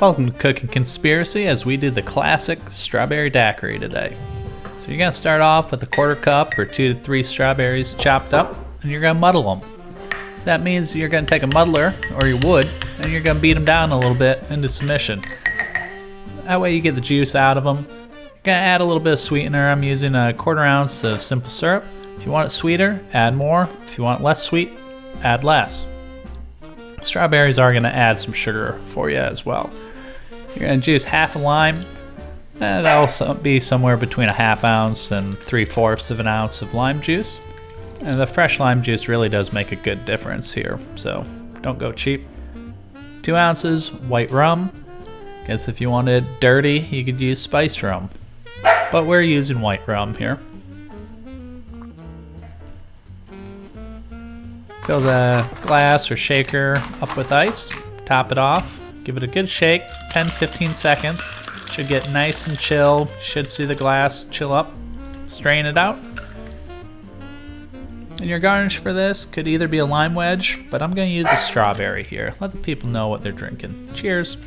Welcome to Cooking Conspiracy as we do the classic Strawberry Daiquiri today. So you're going to start off with a quarter cup or 2 to 3 strawberries chopped up, and you're going to muddle them. That means you're going to take a muddler, or your wood, and you're going to beat them down a little bit into submission. That way you get the juice out of them. You're going to add a little bit of sweetener. I'm using a 1/4 ounce of simple syrup. If you want it sweeter, add more. If you want it less sweet, add less. Strawberries are going to add some sugar for you as well. You're going to juice half a lime. That'll be somewhere between a 1/2 ounce and 3/4 of an ounce of lime juice. And the fresh lime juice really does make a good difference here, so don't go cheap. 2 ounces white rum. Guess if you wanted dirty, you could use spiced rum. But we're using white rum here. Fill the glass or shaker up with ice. Top it off. Give it a good shake, 10-15 seconds. Should get nice and chill. Should see the glass chill up. Strain it out. And your garnish for this could either be a lime wedge, but I'm going to use a strawberry here. Let the people know what they're drinking. Cheers.